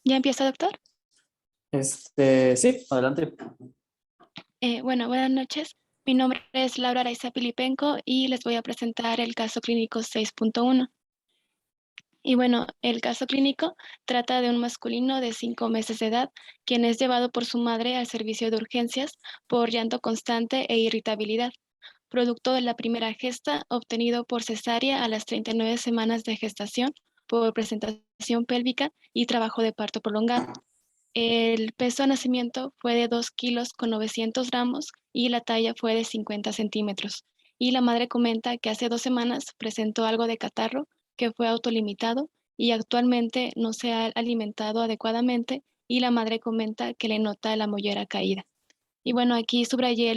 ¿Ya empieza, doctor? Sí, adelante. Bueno, buenas noches. Mi nombre es Laura Araiza Pilipenco y les voy a presentar el caso clínico 6.1. Y bueno, el caso clínico trata de un masculino de 5 meses de edad, quien es llevado por su madre al servicio de urgencias por llanto constante e irritabilidad, producto de la primera gesta obtenido por cesárea a las 39 semanas de gestación por presentación pélvica y trabajo de parto prolongado. El peso de nacimiento fue de 2 kilos con 900 gramos y la talla fue de 50 centímetros. Y la madre comenta que hace 2 semanas presentó algo de catarro que fue autolimitado y actualmente no se ha alimentado adecuadamente y la madre comenta que le nota la mollera caída. Y bueno, aquí subrayé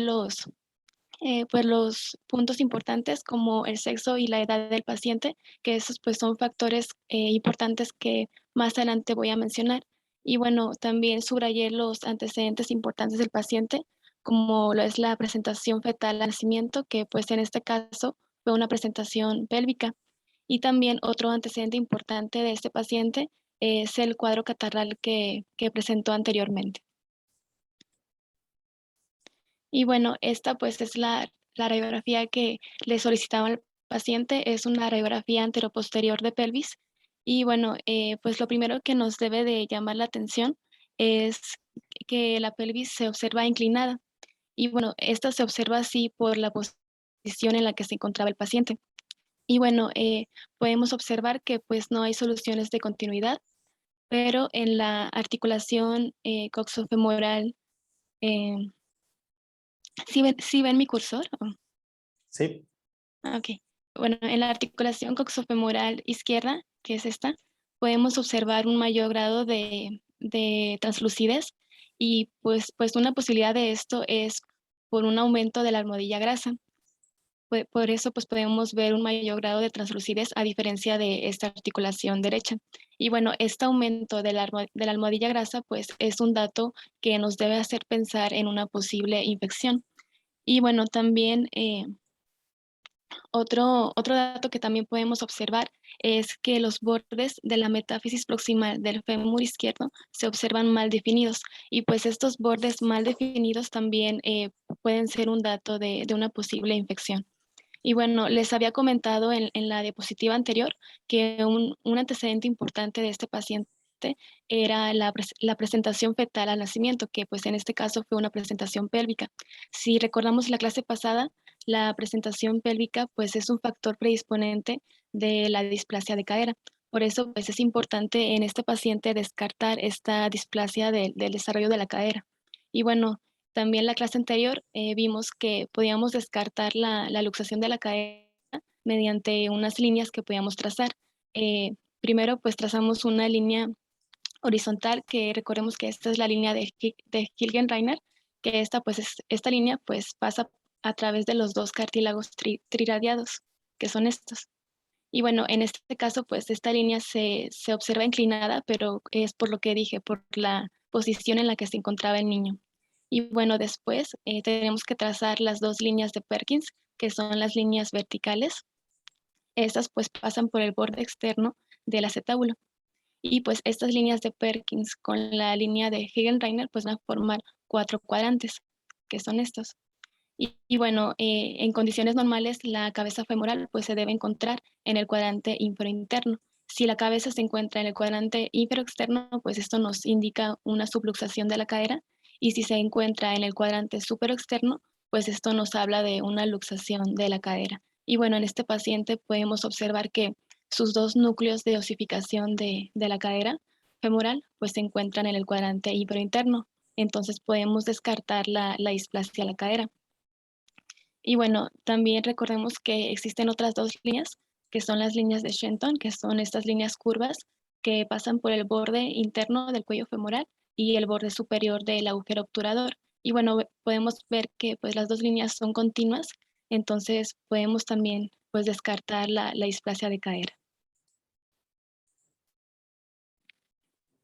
pues los puntos importantes como el sexo y la edad del paciente, que esos pues son factores importantes que más adelante voy a mencionar. Y bueno, también subrayé los antecedentes importantes del paciente, como lo es la presentación fetal al nacimiento, que pues en este caso fue una presentación pélvica. Y también otro antecedente importante de este paciente es el cuadro catarral que presentó anteriormente. Y bueno, esta pues es la radiografía que le solicitaba al paciente, es una radiografía anteroposterior de pelvis. Y bueno, pues lo primero que nos debe de llamar la atención es que la pelvis se observa inclinada. Y bueno, esta se observa así por la posición en la que se encontraba el paciente. Y bueno, podemos observar que pues no hay soluciones de continuidad, pero en la articulación coxofemoral, eh, ¿sí ven mi cursor? Sí, Ok. Bueno, en la articulación coxofemoral izquierda, que es esta, podemos observar un mayor grado de translucidez y pues una posibilidad de esto es por un aumento de la almohadilla grasa. Por eso pues podemos ver un mayor grado de translucidez a diferencia de esta articulación derecha. Y bueno, este aumento de la almohadilla grasa pues es un dato que nos debe hacer pensar en una posible infección. Y bueno, también otro dato que también podemos observar es que los bordes de la metáfisis proximal del fémur izquierdo se observan mal definidos y pues estos bordes mal definidos también pueden ser un dato de una posible infección. Y bueno, les había comentado en la diapositiva anterior que un antecedente importante de este paciente era la presentación fetal al nacimiento, que pues en este caso fue una presentación pélvica. Si recordamos la clase pasada, la presentación pélvica pues es un factor predisponente de la displasia de cadera. Por eso pues es importante en este paciente descartar esta displasia del desarrollo de la cadera. Y bueno, también la clase anterior vimos que podíamos descartar la luxación de la cadera mediante unas líneas que podíamos trazar. Primero, pues trazamos una línea horizontal, que recordemos que esta es la línea de Hilgenreiner, que esta línea pues pasa a través de los dos cartílagos triradiados, que son estos. Y bueno, en este caso, pues esta línea se observa inclinada, pero es por lo que dije, por la posición en la que se encontraba el niño. Y bueno, después tenemos que trazar las dos líneas de Perkins, que son las líneas verticales. Estas pues pasan por el borde externo del acetábulo. Y pues estas líneas de Perkins con la línea de Hilgenreiner pues van a formar 4 cuadrantes, que son estos. Y bueno, en condiciones normales la cabeza femoral pues se debe encontrar en el cuadrante inferointerno. Si la cabeza se encuentra en el cuadrante inferoexterno, pues esto nos indica una subluxación de la cadera. Y si se encuentra en el cuadrante superoexterno, pues esto nos habla de una luxación de la cadera. Y bueno, en este paciente podemos observar que sus dos núcleos de osificación de la cadera femoral pues se encuentran en el cuadrante inferointerno. Entonces podemos descartar la displasia de la cadera. Y bueno, también recordemos que existen otras dos líneas, que son las líneas de Shenton, que son estas líneas curvas que pasan por el borde interno del cuello femoral y el borde superior del agujero obturador. Y bueno, podemos ver que pues las dos líneas son continuas, entonces podemos también pues descartar la displasia de cadera.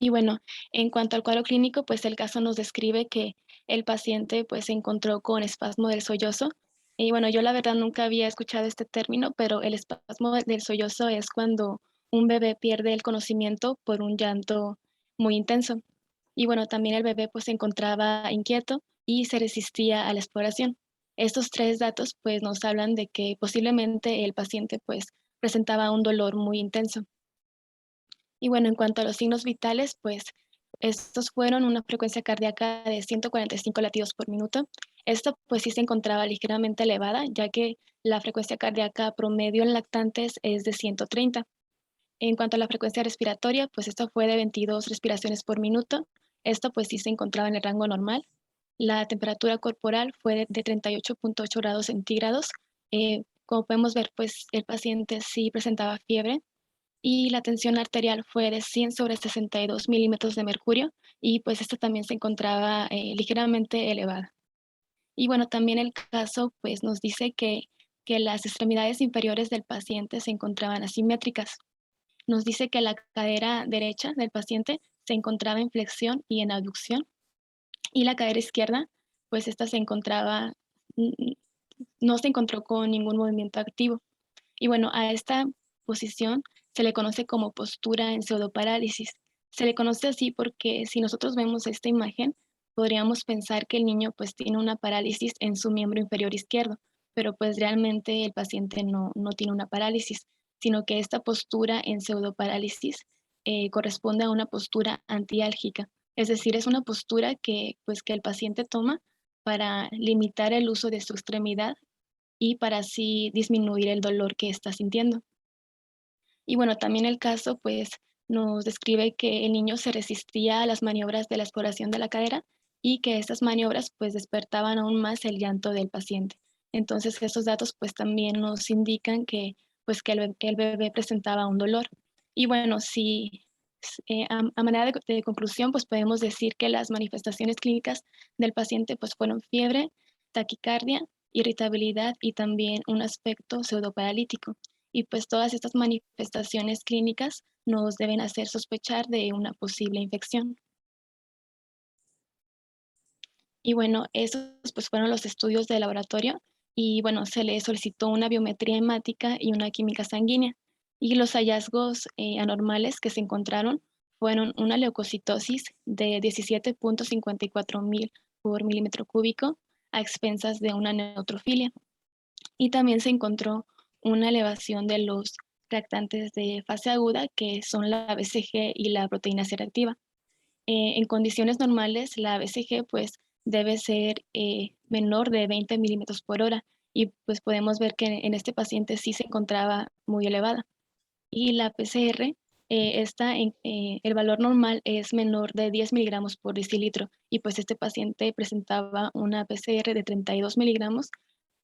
Y bueno, en cuanto al cuadro clínico, pues el caso nos describe que el paciente pues se encontró con espasmo del sollozo. Y bueno, yo la verdad nunca había escuchado este término, pero el espasmo del sollozo es cuando un bebé pierde el conocimiento por un llanto muy intenso. Y bueno, también el bebé pues se encontraba inquieto y se resistía a la exploración. Estos tres datos pues nos hablan de que posiblemente el paciente pues presentaba un dolor muy intenso. Y bueno, en cuanto a los signos vitales, pues estos fueron una frecuencia cardíaca de 145 latidos por minuto. Esto pues sí se encontraba ligeramente elevada, ya que la frecuencia cardíaca promedio en lactantes es de 130. En cuanto a la frecuencia respiratoria, pues esto fue de 22 respiraciones por minuto. Esto pues sí se encontraba en el rango normal. La temperatura corporal fue de 38.8 grados centígrados. Como podemos ver, pues el paciente sí presentaba fiebre y la tensión arterial fue de 100 sobre 62 milímetros de mercurio y pues esta también se encontraba ligeramente elevada. Y bueno, también el caso pues nos dice que las extremidades inferiores del paciente se encontraban asimétricas. Nos dice que la cadera derecha del paciente se encontraba en flexión y en abducción y la cadera izquierda pues esta se encontraba, no se encontró con ningún movimiento activo. Y bueno, a esta posición se le conoce como postura en pseudoparálisis. Se le conoce así porque si nosotros vemos esta imagen, podríamos pensar que el niño pues tiene una parálisis en su miembro inferior izquierdo, pero pues realmente el paciente no tiene una parálisis, sino que esta postura en pseudoparálisis corresponde a una postura antiálgica. Es decir, es una postura que el paciente toma para limitar el uso de su extremidad y para así disminuir el dolor que está sintiendo. Y bueno, también el caso pues nos describe que el niño se resistía a las maniobras de la exploración de la cadera y que estas maniobras pues despertaban aún más el llanto del paciente. Entonces estos datos pues también nos indican que pues que el bebé presentaba un dolor. Y bueno, si a manera de conclusión pues podemos decir que las manifestaciones clínicas del paciente pues fueron fiebre, taquicardia, irritabilidad y también un aspecto pseudoparalítico. Y pues todas estas manifestaciones clínicas nos deben hacer sospechar de una posible infección. Y bueno, esos pues fueron los estudios de laboratorio y bueno, se le solicitó una biometría hemática y una química sanguínea. Y los hallazgos anormales que se encontraron fueron una leucocitosis de 17.54 mil por milímetro cúbico a expensas de una neutrofilia. Y también se encontró una elevación de los reactantes de fase aguda, que son la BCG y la proteína C reactiva. En condiciones normales, la BCG pues debe ser menor de 20 milímetros por hora y pues podemos ver que en este paciente sí se encontraba muy elevada. Y la PCR, el valor normal es menor de 10 miligramos por decilitro y pues este paciente presentaba una PCR de 32 miligramos,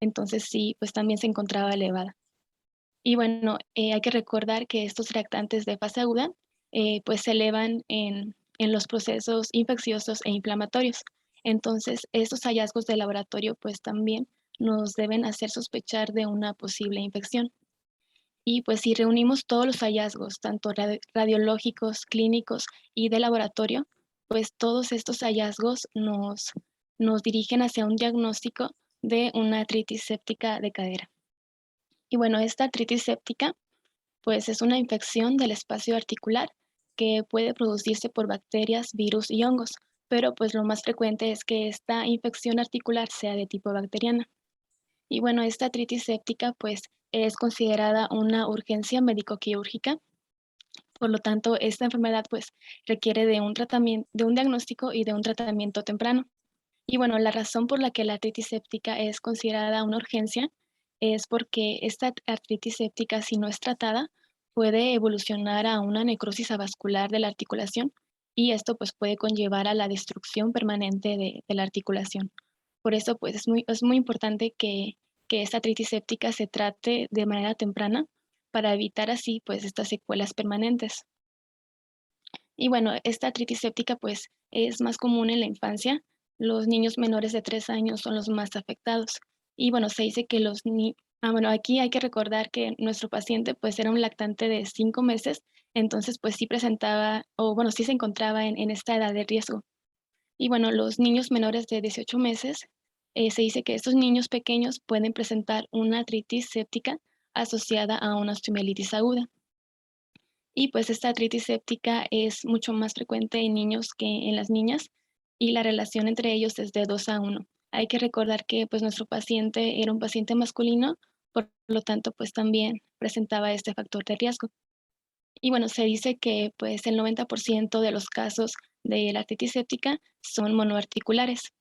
entonces sí, pues también se encontraba elevada. Y bueno, hay que recordar que estos reactantes de fase aguda pues se elevan en los procesos infecciosos e inflamatorios. Entonces, estos hallazgos de laboratorio pues también nos deben hacer sospechar de una posible infección. Y pues si reunimos todos los hallazgos, tanto radiológicos, clínicos y de laboratorio, pues todos estos hallazgos nos dirigen hacia un diagnóstico de una artritis séptica de cadera. Y bueno, esta artritis séptica pues es una infección del espacio articular que puede producirse por bacterias, virus y hongos, pero pues lo más frecuente es que esta infección articular sea de tipo bacteriana. Y bueno, esta artritis séptica pues es considerada una urgencia médico-quirúrgica, por lo tanto esta enfermedad pues requiere de un tratamiento, de un diagnóstico y de un tratamiento temprano. Y bueno, la razón por la que la artritis séptica es considerada una urgencia es porque esta artritis séptica, si no es tratada, puede evolucionar a una necrosis avascular de la articulación y esto pues puede conllevar a la destrucción permanente de la articulación. Por eso pues es muy importante que esta artritis séptica se trate de manera temprana para evitar así pues estas secuelas permanentes. Y bueno, esta artritis séptica pues es más común en la infancia. Los niños menores de 3 años son los más afectados. Y bueno, se dice que bueno, aquí hay que recordar que nuestro paciente pues era un lactante de 5 meses, entonces pues sí presentaba, o bueno, sí se encontraba en esta edad de riesgo. Y bueno, los niños menores de 18 meses, se dice que estos niños pequeños pueden presentar una artritis séptica asociada a una osteomielitis aguda. Y pues esta artritis séptica es mucho más frecuente en niños que en las niñas y la relación entre ellos es de 2 a 1. Hay que recordar que pues nuestro paciente era un paciente masculino, por lo tanto pues también presentaba este factor de riesgo. Y bueno, se dice que pues el 90% de los casos de la artritis séptica son monoarticulares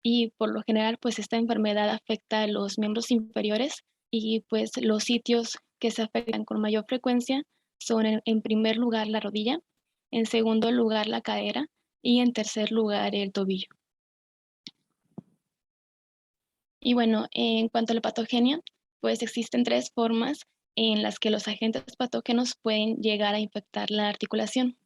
y por lo general pues esta enfermedad afecta a los miembros inferiores y pues los sitios que se afectan con mayor frecuencia son en primer lugar la rodilla, en segundo lugar la cadera y en tercer lugar el tobillo. Y bueno, en cuanto a la patogenia, pues existen 3 formas en las que los agentes patógenos pueden llegar a infectar la articulación.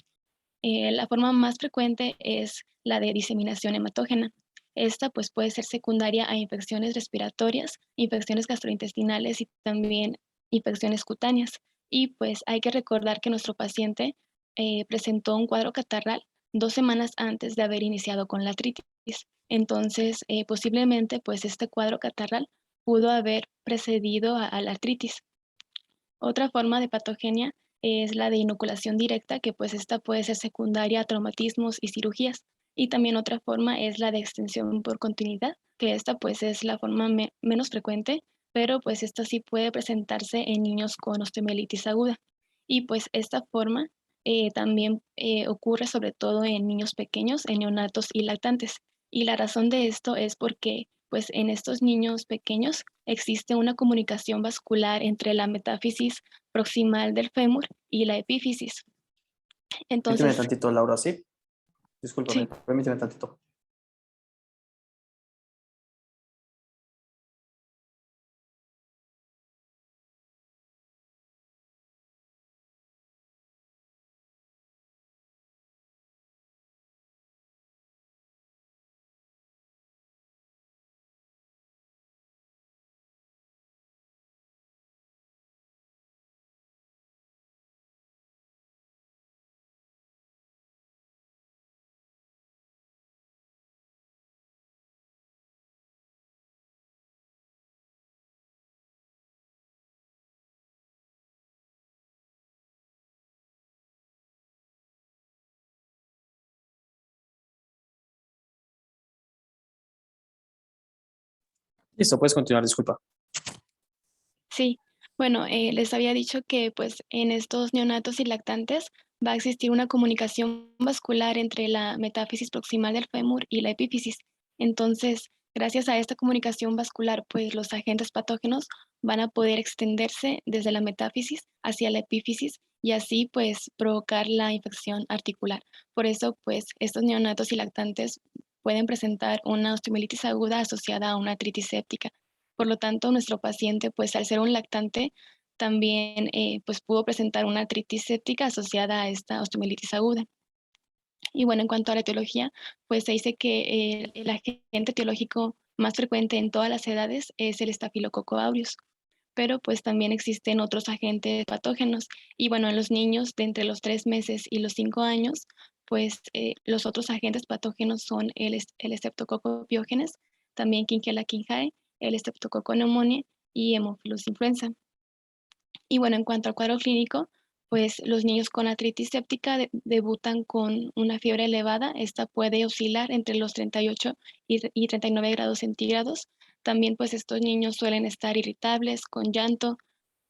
La forma más frecuente es la de diseminación hematógena. Esta pues puede ser secundaria a infecciones respiratorias, infecciones gastrointestinales y también infecciones cutáneas. Y pues hay que recordar que nuestro paciente presentó un cuadro catarral 2 semanas antes de haber iniciado con la artritis. Entonces, posiblemente pues este cuadro catarral pudo haber precedido a la artritis. Otra forma de patogenia es la de inoculación directa, que pues esta puede ser secundaria a traumatismos y cirugías. Y también otra forma es la de extensión por continuidad, que esta pues es la forma menos frecuente, pero pues esta sí puede presentarse en niños con osteomielitis aguda. Y pues esta forma también ocurre sobre todo en niños pequeños, en neonatos y lactantes. Y la razón de esto es porque pues en estos niños pequeños existe una comunicación vascular entre la metáfisis proximal del fémur y la epífisis. Permíteme Entonces, tantito, Laura, ¿sí? Discúlpame, sí, permíteme tantito. Listo, puedes continuar, disculpa. sí. Bueno, les había dicho que pues en estos neonatos y lactantes va a existir una comunicación vascular entre la metáfisis proximal del fémur y la epífisis. Entonces, gracias a esta comunicación vascular, pues los agentes patógenos van a poder extenderse desde la metáfisis hacia la epífisis y así pues provocar la infección articular. Por eso, pues estos neonatos y lactantes pueden presentar una osteomielitis aguda asociada a una artritis séptica. Por lo tanto, nuestro paciente, pues al ser un lactante, también pues pudo presentar una artritis séptica asociada a esta osteomielitis aguda. Y bueno, en cuanto a la etiología, pues se dice que el agente etiológico más frecuente en todas las edades es el Staphylococcus aureus, pero pues también existen otros agentes patógenos. Y bueno, en los niños de entre los 3 meses y los 5 años, pues los otros agentes patógenos son el Streptococcus pyogenes, también Klebsiella quinshae, el Streptococcus pneumoniae y Haemophilus influenza. Y bueno, en cuanto al cuadro clínico, pues los niños con artritis séptica debutan con una fiebre elevada. Esta puede oscilar entre los 38 y 39 grados centígrados. También pues estos niños suelen estar irritables, con llanto,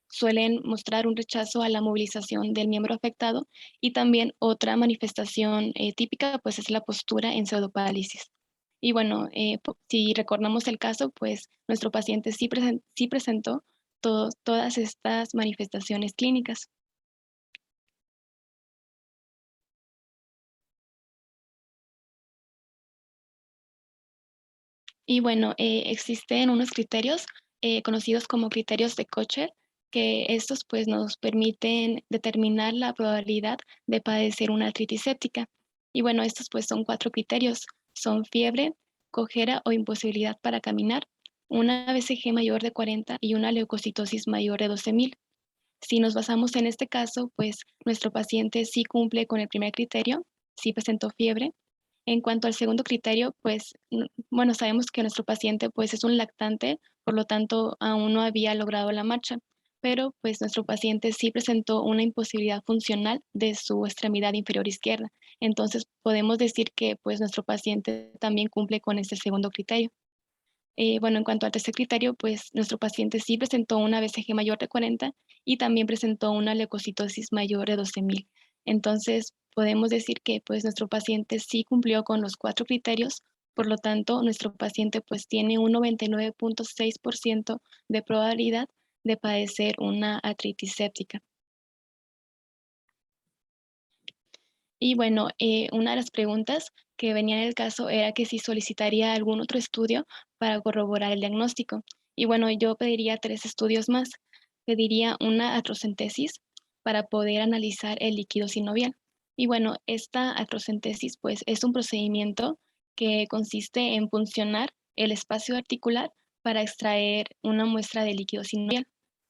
suelen mostrar un rechazo a la movilización del miembro afectado y también otra manifestación típica pues es la postura en pseudoparálisis. Y bueno, si recordamos el caso, pues nuestro paciente sí presentó todas estas manifestaciones clínicas. Y bueno, existen unos criterios conocidos como criterios de Kocher, que estos pues nos permiten determinar la probabilidad de padecer una artritis séptica. Y bueno, estos pues son 4 criterios. Son fiebre, cojera o imposibilidad para caminar, una BCG mayor de 40 y una leucocitosis mayor de 12.000. Si nos basamos en este caso, pues nuestro paciente sí cumple con el primer criterio, sí presentó fiebre. En cuanto al segundo criterio, pues, bueno, sabemos que nuestro paciente pues es un lactante, por lo tanto aún no había logrado la marcha, pero pues nuestro paciente sí presentó una imposibilidad funcional de su extremidad inferior izquierda. Entonces podemos decir que pues nuestro paciente también cumple con este segundo criterio. Bueno, en cuanto al tercer criterio, pues nuestro paciente sí presentó una BCG mayor de 40 y también presentó una leucocitosis mayor de 12,000. Entonces, podemos decir que pues nuestro paciente sí cumplió con los 4 criterios, por lo tanto, nuestro paciente pues tiene un 99,6% de probabilidad de padecer una artritis séptica. Y bueno, una de las preguntas que venía en el caso era que si solicitaría algún otro estudio para corroborar el diagnóstico. Y bueno, yo pediría 3 estudios más. Pediría una artrocentesis para poder analizar el líquido sinovial. Y bueno, esta artrocentesis pues es un procedimiento que consiste en puncionar el espacio articular para extraer una muestra de líquido sinovial.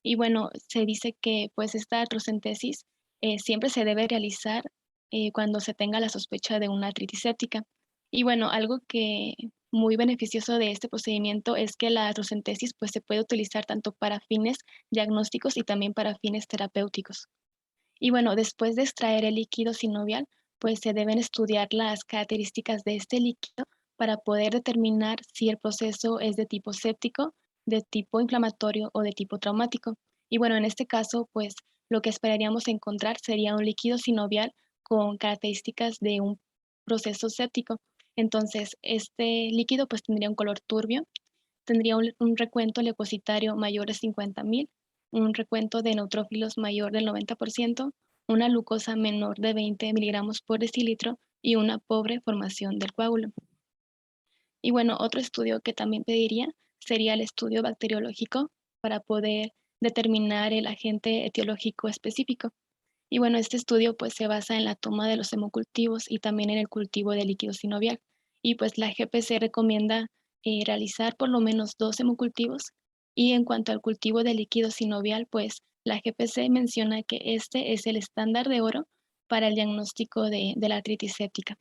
Y bueno, se dice que pues esta artrocentesis siempre se debe realizar cuando se tenga la sospecha de una artritis séptica. Y bueno, algo que muy beneficioso de este procedimiento es que la artrocentesis pues, se puede utilizar tanto para fines diagnósticos y también para fines terapéuticos. Y bueno, después de extraer el líquido sinovial, pues se deben estudiar las características de este líquido para poder determinar si el proceso es de tipo séptico, de tipo inflamatorio o de tipo traumático. Y bueno, en este caso, pues lo que esperaríamos encontrar sería un líquido sinovial con características de un proceso séptico. Entonces, este líquido pues tendría un color turbio, tendría un recuento leucocitario mayor de 50,000, un recuento de neutrófilos mayor del 90%, una glucosa menor de 20 miligramos por decilitro y una pobre formación del coágulo. Y bueno, otro estudio que también pediría sería el estudio bacteriológico para poder determinar el agente etiológico específico. Y bueno, este estudio pues se basa en la toma de los hemocultivos y también en el cultivo de líquido sinovial. Y pues la GPC recomienda realizar por lo menos 2 hemocultivos. Y en cuanto al cultivo de líquido sinovial, pues la GPC menciona que este es el estándar de oro para el diagnóstico de la artritis séptica.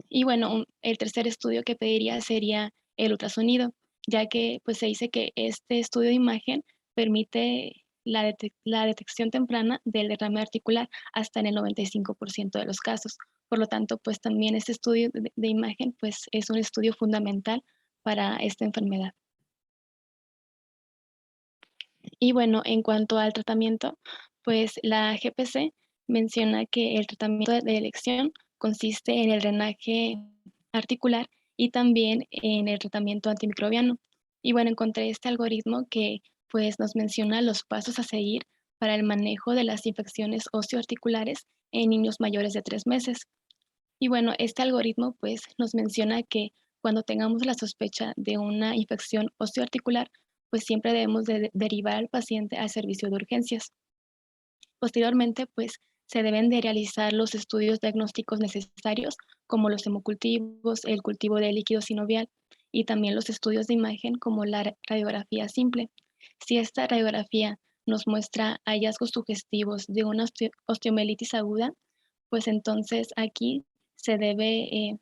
Y bueno, el tercer estudio que pediría sería el ultrasonido, ya que pues se dice que este estudio de imagen permite la detección temprana del derrame articular hasta en el 95% de los casos. Por lo tanto, pues también este estudio de imagen pues es un estudio fundamental para esta enfermedad. Y bueno, en cuanto al tratamiento, pues la GPC menciona que el tratamiento de elección consiste en el drenaje articular y también en el tratamiento antimicrobiano. Y bueno, encontré este algoritmo que pues nos menciona los pasos a seguir para el manejo de las infecciones osteoarticulares en niños mayores de 3 meses. Y bueno, este algoritmo pues nos menciona que cuando tengamos la sospecha de una infección osteoarticular, pues siempre debemos de derivar al paciente al servicio de urgencias. Posteriormente, pues se deben de realizar los estudios diagnósticos necesarios, como los hemocultivos, el cultivo de líquido sinovial y también los estudios de imagen como la radiografía simple. Si esta radiografía nos muestra hallazgos sugestivos de una osteomielitis aguda, pues entonces aquí se debe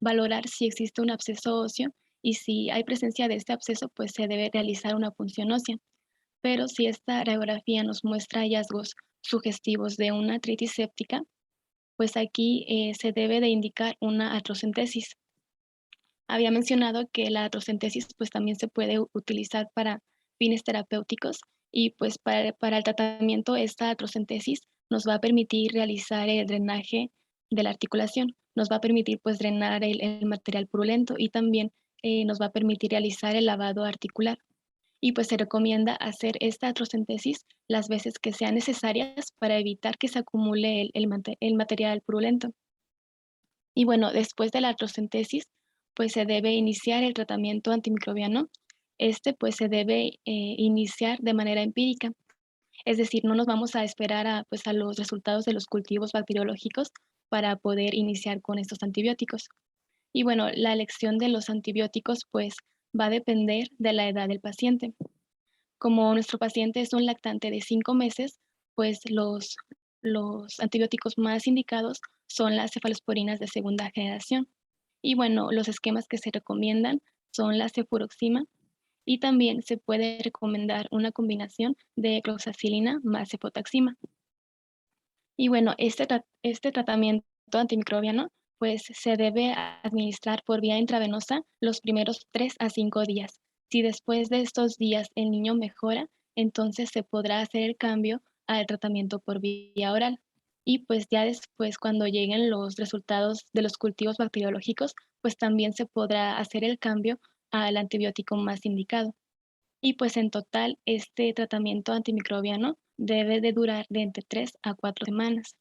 valorar si existe un absceso óseo y si hay presencia de este absceso, pues se debe realizar una punción ósea. Pero si esta radiografía nos muestra hallazgos sugestivos de una artritis séptica, pues aquí se debe de indicar una artrocentesis. Había mencionado que la artrocentesis pues también se puede utilizar para fines terapéuticos y pues para el tratamiento esta artrocentesis nos va a permitir realizar el drenaje de la articulación, nos va a permitir pues drenar el material purulento y también nos va a permitir realizar el lavado articular. Y pues se recomienda hacer esta artrocentesis las veces que sean necesarias para evitar que se acumule el material purulento. Y bueno, después de la artrocentesis, pues se debe iniciar el tratamiento antimicrobiano. Este pues se debe iniciar de manera empírica, es decir, no nos vamos a esperar pues, a los resultados de los cultivos bacteriológicos para poder iniciar con estos antibióticos. Y bueno, la elección de los antibióticos pues va a depender de la edad del paciente. Como nuestro paciente es un lactante de 5 meses, pues los antibióticos más indicados son las cefalosporinas de segunda generación. Y bueno, los esquemas que se recomiendan son la cefuroxima y también se puede recomendar una combinación de cloxacilina más cefotaxima. Y bueno, este tratamiento antimicrobiano pues se debe administrar por vía intravenosa los primeros 3 a 5 días. Si después de estos días el niño mejora, entonces se podrá hacer el cambio al tratamiento por vía oral. Y pues ya después, cuando lleguen los resultados de los cultivos bacteriológicos, pues también se podrá hacer el cambio al antibiótico más indicado. Y pues en total, este tratamiento antimicrobiano debe de durar de entre 3 a 4 semanas.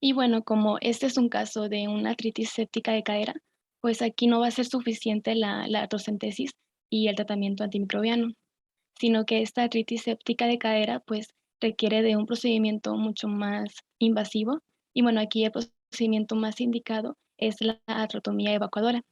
Y bueno, como este es un caso de una artritis séptica de cadera, pues aquí no va a ser suficiente la artrocentesis y el tratamiento antimicrobiano, sino que esta artritis séptica de cadera pues requiere de un procedimiento mucho más invasivo. Y bueno, aquí el procedimiento más indicado es la artrotomía evacuadora.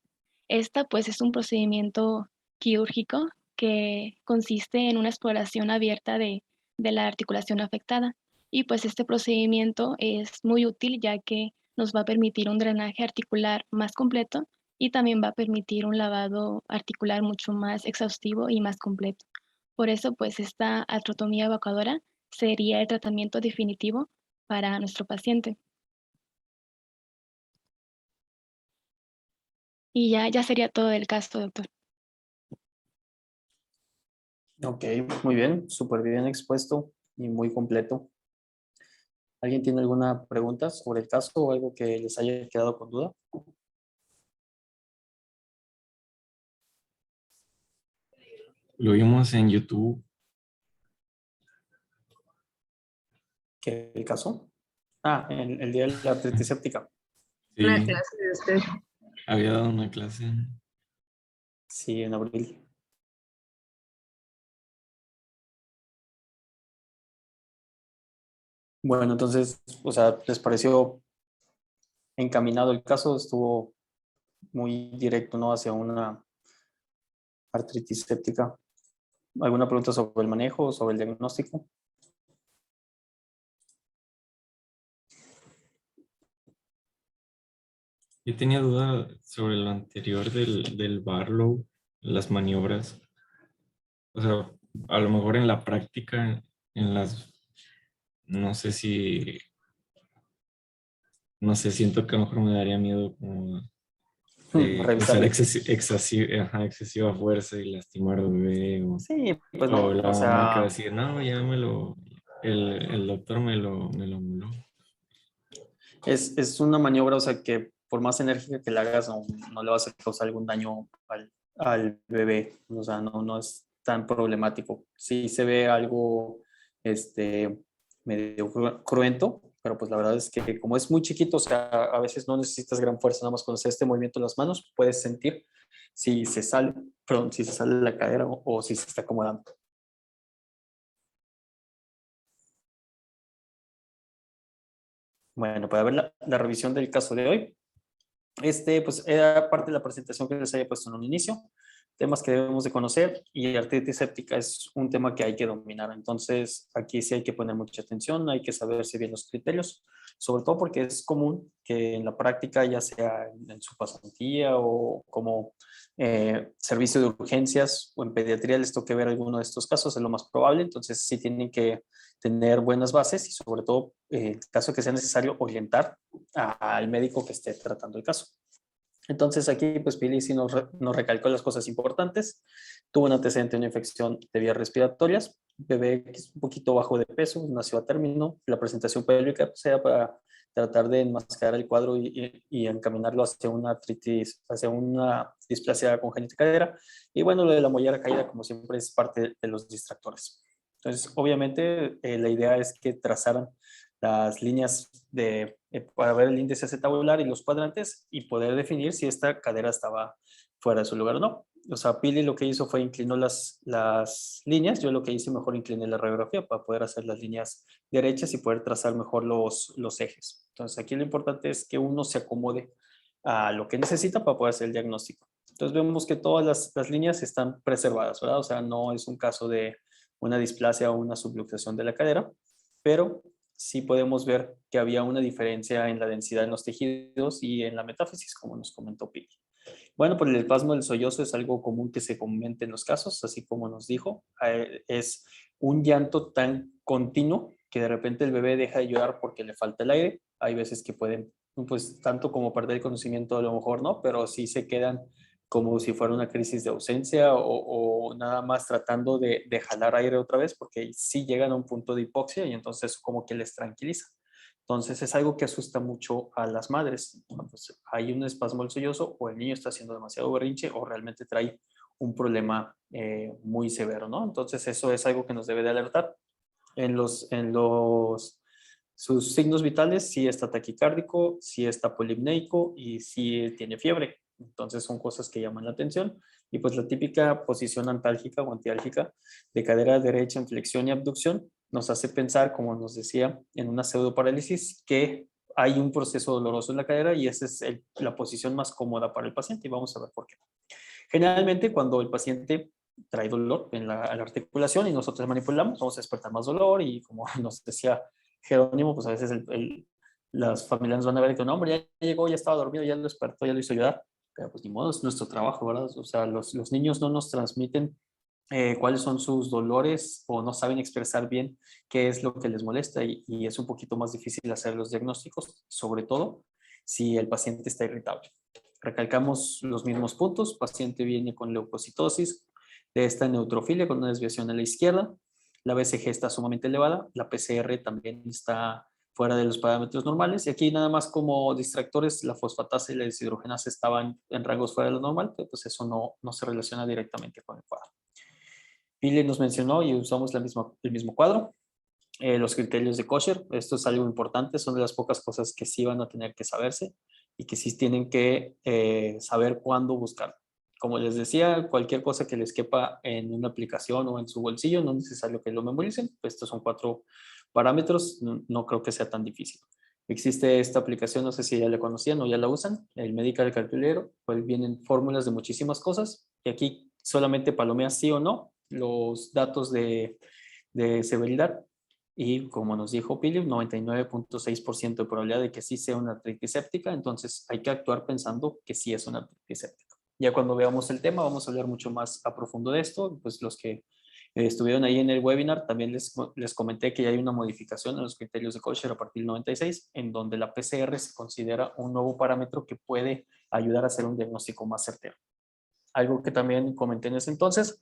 Esta pues es un procedimiento quirúrgico que consiste en una exploración abierta de la articulación afectada. Y pues este procedimiento es muy útil ya que nos va a permitir un drenaje articular más completo y también va a permitir un lavado articular mucho más exhaustivo y más completo. Por eso pues esta artrotomía evacuadora sería el tratamiento definitivo para nuestro paciente. Y ya sería todo el caso, doctor. Ok, muy bien, súper bien expuesto y muy completo. ¿Alguien tiene alguna pregunta sobre el caso o algo que les haya quedado con duda? Lo vimos en YouTube. ¿Qué el caso? Ah, el día de la artritis séptica. Una Sí, clase de usted. había dado una clase. Sí, en abril. Bueno, entonces, o sea, ¿les pareció encaminado el caso? Estuvo muy directo, ¿no? Hacia una artritis séptica. ¿Alguna pregunta sobre el manejo o sobre el diagnóstico? Yo tenía duda sobre lo anterior del Barlow, las maniobras. O sea, a lo mejor en la práctica, en las, no sé si, no sé, siento que a lo mejor me daría miedo como de usar Revisarlo. excesiva fuerza y lastimar al bebé Sí, pues o no, la o mamá que va a sea, decir, no, ya el doctor me lo anuló. es una maniobra, o sea, que por más enérgica que la hagas, no le vas a causar algún daño al bebé, o sea, no es tan problemático. Sí se ve algo, medio cruento, pero pues la verdad es que como es muy chiquito, o sea, a veces no necesitas gran fuerza, nada más con hacer este movimiento de las manos, puedes sentir si se sale, perdón, si se sale la cadera o si se está acomodando. Bueno, para ver la revisión del caso de hoy, pues era parte de la presentación que les había puesto en un inicio, temas que debemos de conocer y artritis séptica es un tema que hay que dominar. Entonces, aquí sí hay que poner mucha atención, hay que saberse bien los criterios, sobre todo porque es común que en la práctica, ya sea en su pasantía o como servicio de urgencias o en pediatría les toque ver alguno de estos casos, es lo más probable. Entonces, sí tienen que tener buenas bases y sobre todo, en caso que sea necesario, orientar al médico que esté tratando el caso. Entonces aquí pues Pili sí nos recalcó las cosas importantes. Tuvo un antecedente de una infección de vías respiratorias, bebé que es un poquito bajo de peso, nació a término, la presentación pélvica pues, era para tratar de enmascarar el cuadro y encaminarlo hacia una artritis, hacia una displasia congénita cadera. Y bueno, lo de la mollera caída como siempre es parte de los distractores. Entonces, obviamente, la idea es que trazaran las líneas para ver el índice acetabular y los cuadrantes y poder definir si esta cadera estaba fuera de su lugar o no. O sea, Pili lo que hizo fue inclinó las líneas, yo lo que hice mejor incliné la radiografía para poder hacer las líneas derechas y poder trazar mejor los ejes. Entonces aquí lo importante es que uno se acomode a lo que necesita para poder hacer el diagnóstico. Entonces vemos que todas las líneas están preservadas, ¿verdad? O sea, no es un caso de una displasia o una subluxación de la cadera, pero sí podemos ver que había una diferencia en la densidad en los tejidos y en la metáfisis, como nos comentó Pili. Bueno, pues el espasmo del sollozo es algo común que se comenta en los casos, así como nos dijo. Es un llanto tan continuo que de repente el bebé deja de llorar porque le falta el aire. Hay veces que pueden, pues tanto como perder el conocimiento, a lo mejor no, pero sí se quedan como si fuera una crisis de ausencia o nada más tratando de jalar aire otra vez, porque sí llegan a un punto de hipoxia y entonces como que les tranquiliza. Entonces es algo que asusta mucho a las madres. Pues, hay un espasmo del sollozo o el niño está haciendo demasiado berrinche o realmente trae un problema muy severo, ¿no? Entonces eso es algo que nos debe de alertar. Sus signos vitales, si está taquicárdico, si está polipneico y si tiene fiebre. Entonces son cosas que llaman la atención. Y pues la típica posición antálgica o antiálgica de cadera derecha en flexión y abducción nos hace pensar, como nos decía, en una pseudoparálisis, que hay un proceso doloroso en la cadera y esa es la posición más cómoda para el paciente y vamos a ver por qué. Generalmente cuando el paciente trae dolor en la articulación y nosotros manipulamos, vamos a despertar más dolor y como nos decía Jerónimo, pues a veces las familias nos van a ver que no, hombre, ya llegó, ya estaba dormido, ya lo despertó, ya lo hizo llorar, pero pues ni modo, es nuestro trabajo, ¿verdad? O sea, los niños no nos transmiten cuáles son sus dolores o no saben expresar bien qué es lo que les molesta y es un poquito más difícil hacer los diagnósticos, sobre todo si el paciente está irritable. Recalcamos los mismos puntos, paciente viene con leucocitosis, de esta neutrofilia con una desviación a la izquierda, la BCG está sumamente elevada, la PCR también está fuera de los parámetros normales y aquí nada más como distractores la fosfatasa y la deshidrogenasa estaban en rangos fuera de lo normal, pero pues eso no se relaciona directamente con el cuadro. Pili nos mencionó y usamos el mismo cuadro. Los criterios de kosher, esto es algo importante, son de las pocas cosas que sí van a tener que saberse y que sí tienen que saber cuándo buscar. Como les decía, cualquier cosa que les quepa en una aplicación o en su bolsillo, no es necesario que lo memoricen, estos son 4 parámetros, no creo que sea tan difícil. Existe esta aplicación, no sé si ya la conocían o ya la usan, el Medical Calculator, pues vienen fórmulas de muchísimas cosas y aquí solamente palomea sí o no los datos de severidad y como nos dijo Philip, 99.6% de probabilidad de que sí sea una artritis séptica, entonces hay que actuar pensando que sí es una artritis séptica. Ya cuando veamos el tema vamos a hablar mucho más a profundo de esto, pues los que estuvieron ahí en el webinar, también les comenté que ya hay una modificación en los criterios de kosher a partir del 96, en donde la PCR se considera un nuevo parámetro que puede ayudar a hacer un diagnóstico más certero. Algo que también comenté en ese entonces,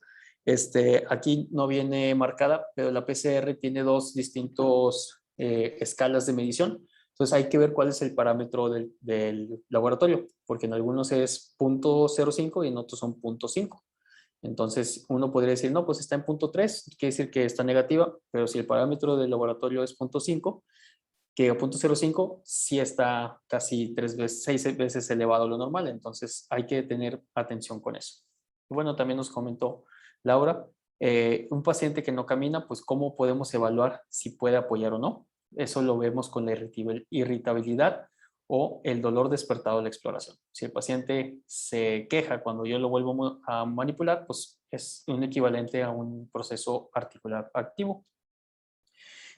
aquí no viene marcada, pero la PCR tiene 2 distintos escalas de medición. Entonces hay que ver cuál es el parámetro del laboratorio, porque en algunos es 0.05 y en otros son 0.5. Entonces uno podría decir, no, pues está en 0.3, quiere decir que está negativa, pero si el parámetro del laboratorio es 0.5, que a 0.05 sí está casi 6 veces elevado a lo normal, entonces hay que tener atención con eso. Bueno, también nos comentó Laura, un paciente que no camina, pues cómo podemos evaluar si puede apoyar o no. Eso lo vemos con la irritabilidad o el dolor despertado de la exploración. Si el paciente se queja cuando yo lo vuelvo a manipular, pues es un equivalente a un proceso articular activo.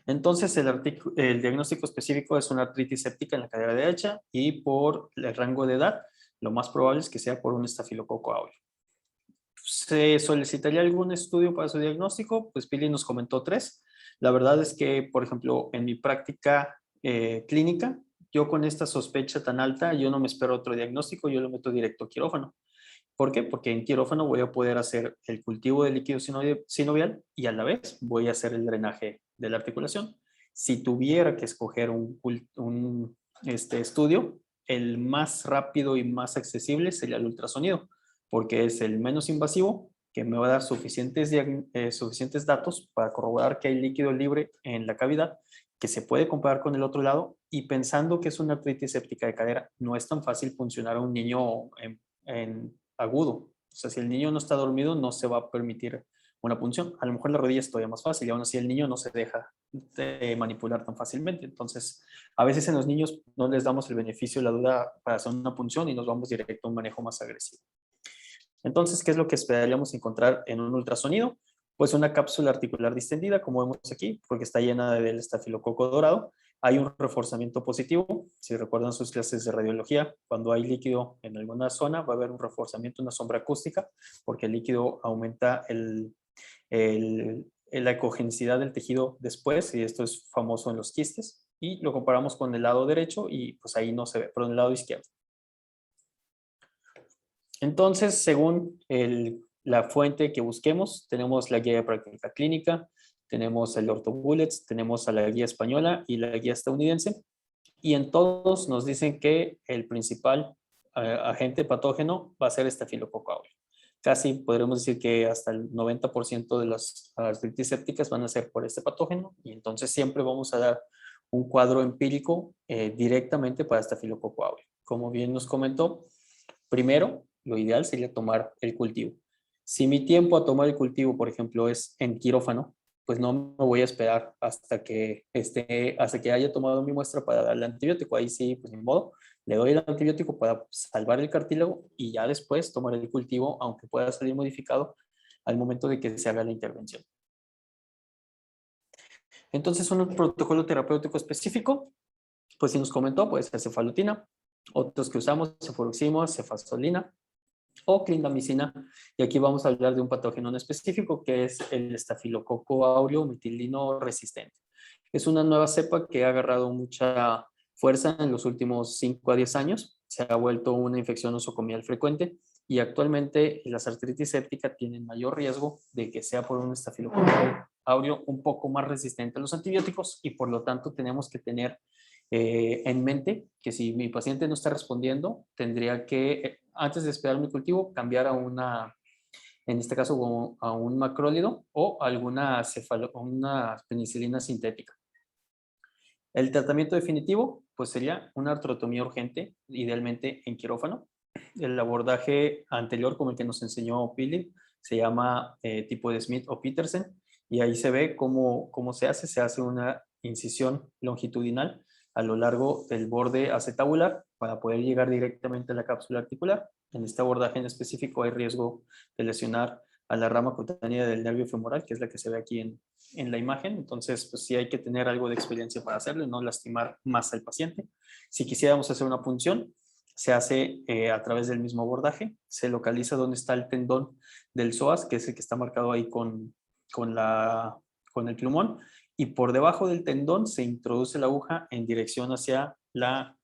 Entonces, el diagnóstico específico es una artritis séptica en la cadera derecha y por el rango de edad, lo más probable es que sea por un estafilococo aureus. ¿Se solicitaría algún estudio para su diagnóstico? Pues Pili nos comentó 3. La verdad es que, por ejemplo, en mi práctica clínica, yo con esta sospecha tan alta, yo no me espero otro diagnóstico, yo lo meto directo a quirófano. ¿Por qué? Porque en quirófano voy a poder hacer el cultivo de líquido sinovial y a la vez voy a hacer el drenaje de la articulación. Si tuviera que escoger un estudio, el más rápido y más accesible sería el ultrasonido, porque es el menos invasivo, que me va a dar suficientes datos para corroborar que hay líquido libre en la cavidad, que se puede comparar con el otro lado, y pensando que es una artritis séptica de cadera, no es tan fácil funcionar a un niño en agudo. O sea, si el niño no está dormido, no se va a permitir una punción. A lo mejor la rodilla es todavía más fácil y aún así el niño no se deja manipular tan fácilmente. Entonces, a veces en los niños no les damos el beneficio de la duda para hacer una punción y nos vamos directo a un manejo más agresivo. Entonces, ¿qué es lo que esperaríamos encontrar en un ultrasonido? Pues una cápsula articular distendida, como vemos aquí, porque está llena del estafilococo dorado, hay un reforzamiento positivo. Si recuerdan sus clases de radiología, cuando hay líquido en alguna zona va a haber un reforzamiento, una sombra acústica, porque el líquido aumenta la ecogenicidad del tejido después, y esto es famoso en los quistes, y lo comparamos con el lado derecho y pues ahí no se ve, pero en el lado izquierdo. Entonces, según la fuente que busquemos, tenemos la guía de práctica clínica, tenemos el OrthoBullets, tenemos a la guía española y la guía estadounidense, y en todos nos dicen que el principal agente patógeno va a ser Staphylococcus aureus. Casi podremos decir que hasta el 90% de las artritis sépticas van a ser por este patógeno, y entonces siempre vamos a dar un cuadro empírico directamente para Staphylococcus aureus. Como bien nos comentó, primero, lo ideal sería tomar el cultivo. Si mi tiempo a tomar el cultivo, por ejemplo, es en quirófano, pues no me voy a esperar hasta que haya tomado mi muestra para darle antibiótico. Ahí sí, pues ni modo, le doy el antibiótico para salvar el cartílago y ya después tomar el cultivo, aunque pueda salir modificado al momento de que se haga la intervención. Entonces, un protocolo terapéutico específico, pues si nos comentó, pues cefalotina, otros que usamos, cefuroxima, cefazolina o clindamicina, y aquí vamos a hablar de un patógeno en específico que es el estafilococo áureo metilino resistente. Es una nueva cepa que ha agarrado mucha fuerza en los últimos 5 a 10 años, se ha vuelto una infección nosocomial frecuente y actualmente las artritis sépticas tienen mayor riesgo de que sea por un estafilococo áureo un poco más resistente a los antibióticos, y por lo tanto tenemos que tener en mente que si mi paciente no está respondiendo, tendría que, antes de esperar mi cultivo, cambiar en este caso, a un macrólido o una penicilina sintética. El tratamiento definitivo, pues sería una artrotomía urgente, idealmente en quirófano. El abordaje anterior, como el que nos enseñó Philip, se llama tipo de Smith o Petersen, y ahí se ve cómo se hace una incisión longitudinal a lo largo del borde acetabular para poder llegar directamente a la cápsula articular. En este abordaje en específico hay riesgo de lesionar a la rama cutánea del nervio femoral, que es la que se ve aquí en la imagen. Entonces, pues sí hay que tener algo de experiencia para hacerlo y no lastimar más al paciente. Si quisiéramos hacer una punción, se hace a través del mismo abordaje, se localiza dónde está el tendón del psoas, que es el que está marcado ahí con el plumón, y por debajo del tendón se introduce la aguja en dirección hacia la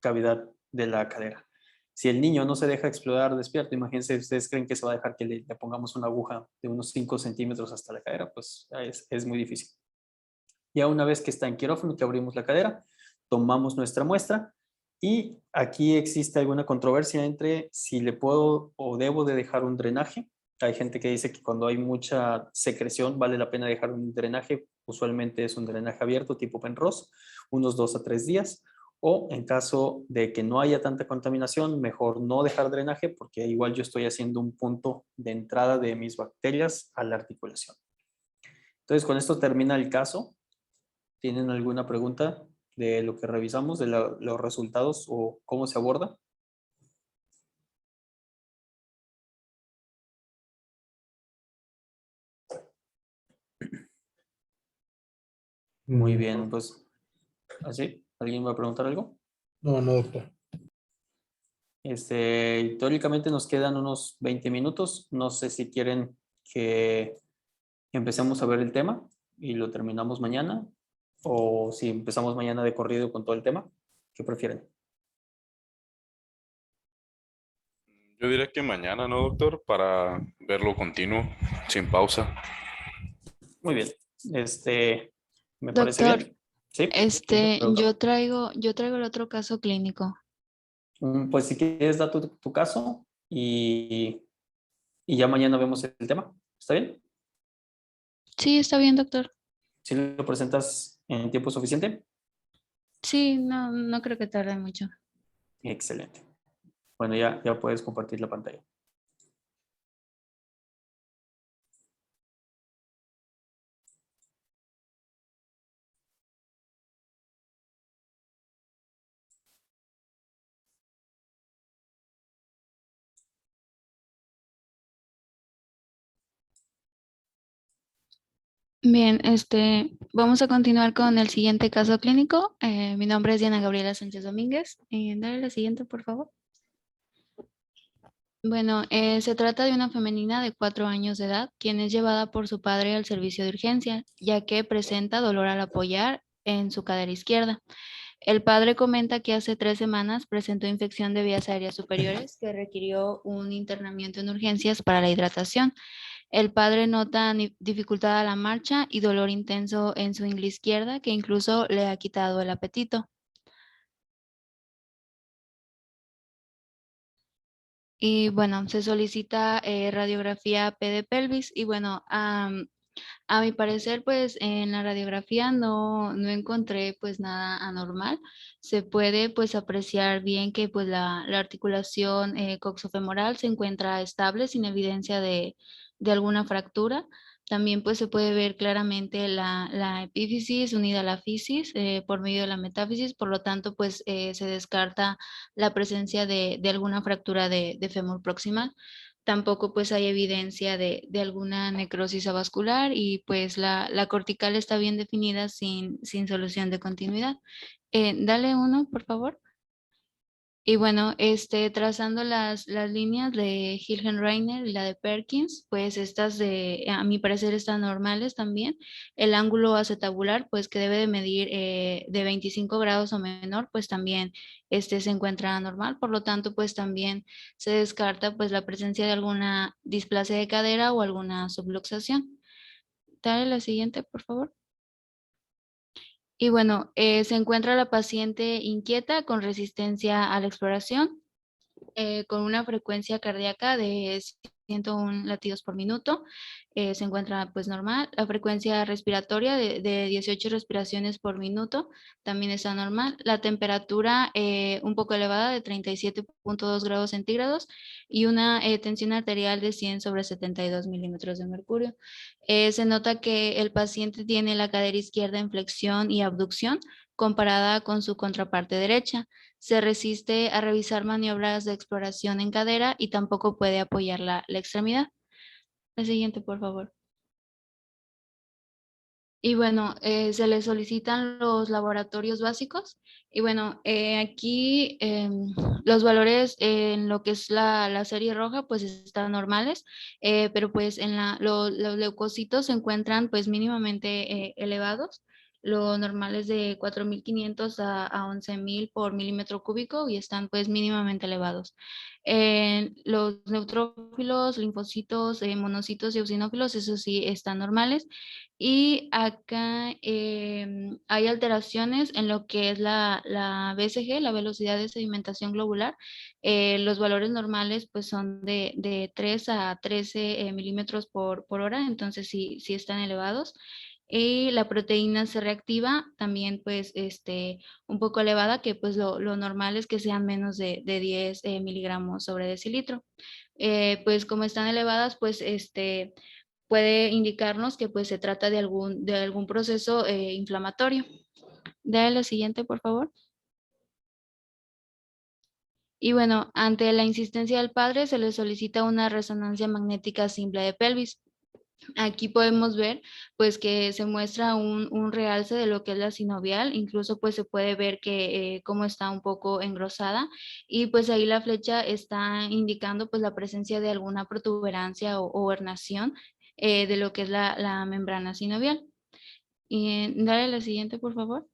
cavidad de la cadera. Si el niño no se deja explorar despierto, imagínense, ustedes creen que se va a dejar que le pongamos una aguja de unos 5 centímetros hasta la cadera, pues es muy difícil. Ya una vez que está en quirófano, que abrimos la cadera, tomamos nuestra muestra, y aquí existe alguna controversia entre si le puedo o debo de dejar un drenaje. Hay gente que dice que cuando hay mucha secreción vale la pena dejar un drenaje, usualmente es un drenaje abierto tipo Penrose, unos 2 a 3 días, o en caso de que no haya tanta contaminación, mejor no dejar drenaje, porque igual yo estoy haciendo un punto de entrada de mis bacterias a la articulación. Entonces, con esto termina el caso. ¿Tienen alguna pregunta de lo que revisamos, de los resultados o cómo se aborda? Muy bien, pues así. ¿Alguien va a preguntar algo? No, no, doctor. Teóricamente nos quedan unos 20 minutos. No sé si quieren que empecemos a ver el tema y lo terminamos mañana, o si empezamos mañana de corrido con todo el tema. ¿Qué prefieren? Yo diría que mañana, ¿no, doctor? Para verlo continuo, sin pausa. Muy bien. ¿Me parece Doctor, bien? Sí. Pregunta. yo traigo el otro caso clínico. Pues si quieres, da tu caso y ya mañana vemos el tema. ¿Está bien? Sí, está bien, doctor. Si lo presentas en tiempo suficiente. Sí, no creo que tarde mucho. Excelente. Bueno, ya puedes compartir la pantalla. Bien, vamos a continuar con el siguiente caso clínico. Mi nombre es Diana Gabriela Sánchez Domínguez. Dale la siguiente, por favor. Bueno, se trata de una femenina de 4 años de edad, quien es llevada por su padre al servicio de urgencia, ya que presenta dolor al apoyar en su cadera izquierda. El padre comenta que hace 3 semanas presentó infección de vías aéreas superiores que requirió un internamiento en urgencias para la hidratación. El padre nota dificultad a la marcha y dolor intenso en su ingle izquierda que incluso le ha quitado el apetito. Y bueno, se solicita radiografía P de pelvis y bueno, a mi parecer, pues en la radiografía no encontré pues nada anormal. Se puede pues apreciar bien que pues la articulación coxofemoral se encuentra estable sin evidencia de alguna fractura. También pues se puede ver claramente la epífisis unida a la fisis por medio de la metáfisis, por lo tanto pues se descarta la presencia de alguna fractura de fémur proximal. Tampoco pues hay evidencia de alguna necrosis avascular y pues la cortical está bien definida sin solución de continuidad. Dale uno, por favor. Y bueno, trazando las líneas de Hilgenreiner y la de Perkins, pues estas a mi parecer están normales también. El ángulo acetabular, pues que debe de medir de 25 grados o menor, pues también se encuentra normal. Por lo tanto, pues también se descarta pues la presencia de alguna displasia de cadera o alguna subluxación. Dale la siguiente, por favor. Y bueno, se encuentra la paciente inquieta con resistencia a la exploración con una frecuencia cardíaca de 101 latidos por minuto. Se encuentra pues normal. La frecuencia respiratoria de 18 respiraciones por minuto también está normal. La temperatura un poco elevada de 37.2 grados centígrados y una tensión arterial de 100 sobre 72 milímetros de mercurio. Se nota que el paciente tiene la cadera izquierda en flexión y abducción comparada con su contraparte derecha. Se resiste a revisar maniobras de exploración en cadera y tampoco puede apoyar la extremidad. La siguiente, por favor. Y bueno, se le solicitan los laboratorios básicos. Y bueno, aquí los valores en lo que es la serie roja, pues están normales, pero pues en los leucocitos se encuentran pues mínimamente elevados. Lo normal es de 4.500 a 11.000 por milímetro cúbico y están pues mínimamente elevados. Los neutrófilos, linfocitos, monocitos y eosinófilos, eso sí, están normales. Y acá hay alteraciones en lo que es la BCG, la velocidad de sedimentación globular. Los valores normales pues son de 3 a 13 milímetros por hora, entonces sí están elevados. Y la proteína se reactiva también pues un poco elevada, que pues lo normal es que sean menos de 10 miligramos sobre decilitro. Pues como están elevadas, pues puede indicarnos que pues se trata de algún proceso inflamatorio. Dale la siguiente, por favor. Y bueno, ante la insistencia del padre se le solicita una resonancia magnética simple de pelvis. Aquí podemos ver pues que se muestra un realce de lo que es la sinovial, incluso pues se puede ver que cómo está un poco engrosada y pues ahí la flecha está indicando pues la presencia de alguna protuberancia o hernación de lo que es la membrana sinovial. Y dale la siguiente, por favor.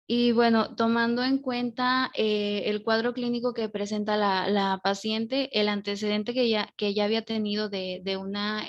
Y bueno, tomando en cuenta el cuadro clínico que presenta la paciente, el antecedente que ya había tenido de una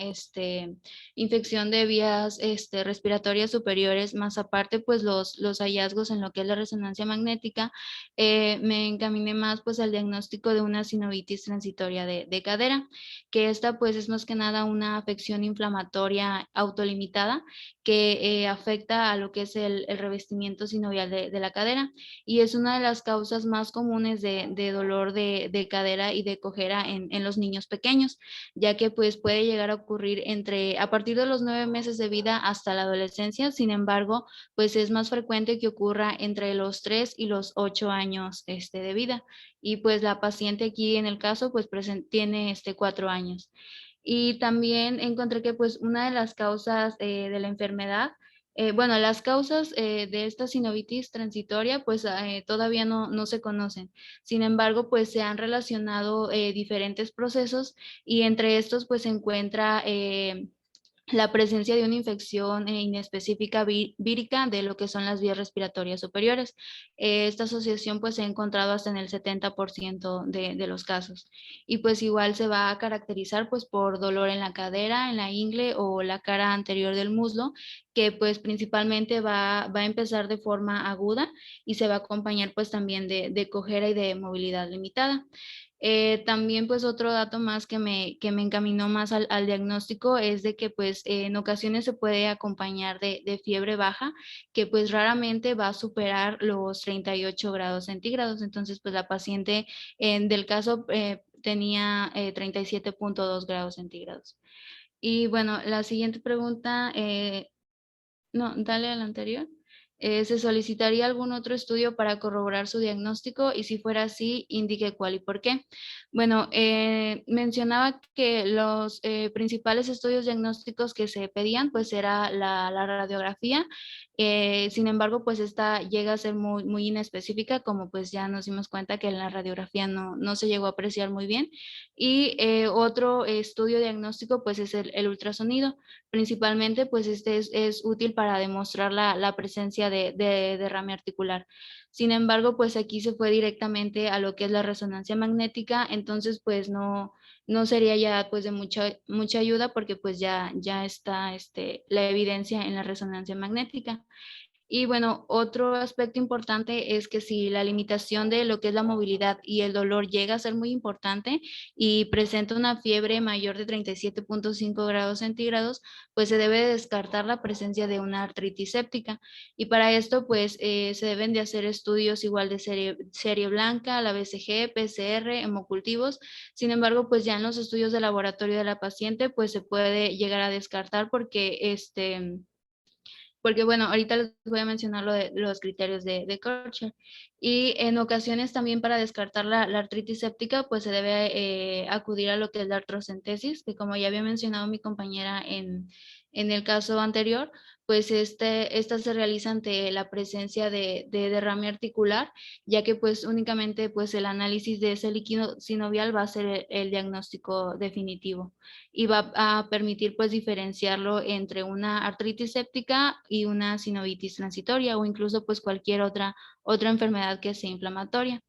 infección de vías respiratorias superiores, más aparte pues los hallazgos en lo que es la resonancia magnética, me encaminé más pues al diagnóstico de una sinovitis transitoria de cadera, que esta pues es más que nada una afección inflamatoria autolimitada que afecta a lo que es el revestimiento sinovial de la cadera y es una de las causas más comunes de dolor de cadera y de cojera en los niños pequeños, ya que pues puede llegar a ocurrir a partir de los 9 meses de vida hasta la adolescencia. Sin embargo, pues es más frecuente que ocurra entre los 3 y los 8 años de vida. Y pues la paciente aquí en el caso pues tiene 4 años. Y también encontré que pues una de las causas de la enfermedad, bueno, las causas de esta sinovitis transitoria pues todavía no se conocen. Sin embargo, pues se han relacionado diferentes procesos y entre estos pues se encuentra la presencia de una infección inespecífica vírica de lo que son las vías respiratorias superiores. Esta asociación pues se ha encontrado hasta en el 70% de los casos. Y pues igual se va a caracterizar pues por dolor en la cadera, en la ingle o la cara anterior del muslo, que pues principalmente va a empezar de forma aguda y se va a acompañar pues también de cojera y de movilidad limitada. También pues otro dato más que me encaminó más al diagnóstico es de que pues en ocasiones se puede acompañar de fiebre baja que pues raramente va a superar los 38 grados centígrados. Entonces pues la paciente del caso tenía 37.2 grados centígrados. Y bueno, la siguiente pregunta, no, dale a la anterior. ¿Se solicitaría algún otro estudio para corroborar su diagnóstico? Y si fuera así, indique cuál y por qué. Bueno, mencionaba que los principales estudios diagnósticos que se pedían, pues era la radiografía. Sin embargo, pues esta llega a ser muy inespecífica, como pues ya nos dimos cuenta que en la radiografía no se llegó a apreciar muy bien. Y otro estudio diagnóstico, pues es el ultrasonido. Principalmente, pues este es útil para demostrar la presencia de derrame articular. Sin embargo, pues aquí se fue directamente a lo que es la resonancia magnética, entonces pues no sería ya pues de mucha ayuda porque pues ya está la evidencia en la resonancia magnética. Y bueno, otro aspecto importante es que si la limitación de lo que es la movilidad y el dolor llega a ser muy importante y presenta una fiebre mayor de 37.5 grados centígrados, pues se debe descartar la presencia de una artritis séptica. Y para esto, pues se deben de hacer estudios igual de serie blanca, la BCG, PCR, hemocultivos. Sin embargo, pues ya en los estudios de laboratorio de la paciente, pues se puede llegar a descartar porque bueno, ahorita les voy a mencionar los criterios de Kircher. Y en ocasiones también para descartar la artritis séptica, pues se debe acudir a lo que es la artrocentesis, que como ya había mencionado mi compañera en el caso anterior, pues esta se realiza ante la presencia de derrame articular, ya que pues únicamente pues el análisis de ese líquido sinovial va a ser el diagnóstico definitivo y va a permitir pues diferenciarlo entre una artritis séptica y una sinovitis transitoria o incluso pues cualquier otra enfermedad que sea inflamatoria.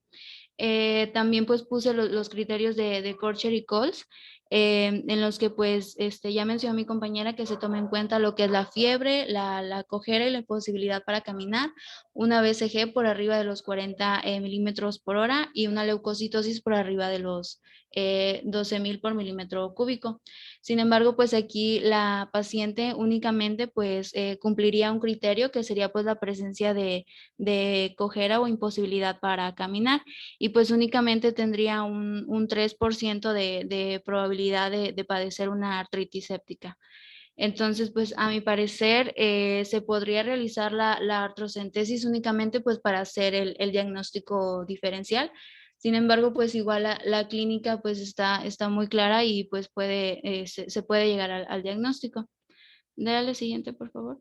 También pues puse los criterios de Korcher y Coles, en los que pues ya mencionó mi compañera que se toma en cuenta lo que es la fiebre, la cojera y la imposibilidad para caminar, una BCG por arriba de los 40 milímetros por hora y una leucocitosis por arriba de los 12.000 por milímetro cúbico. Sin embargo, pues aquí la paciente únicamente pues cumpliría un criterio que sería pues la presencia de cojera o imposibilidad para caminar y pues únicamente tendría un 3% de probabilidad de padecer una artritis séptica. Entonces, pues a mi parecer se podría realizar la artrocentesis únicamente pues para hacer el diagnóstico diferencial. Sin embargo, pues igual la clínica pues está muy clara y pues se puede llegar al diagnóstico. Dale siguiente, por favor.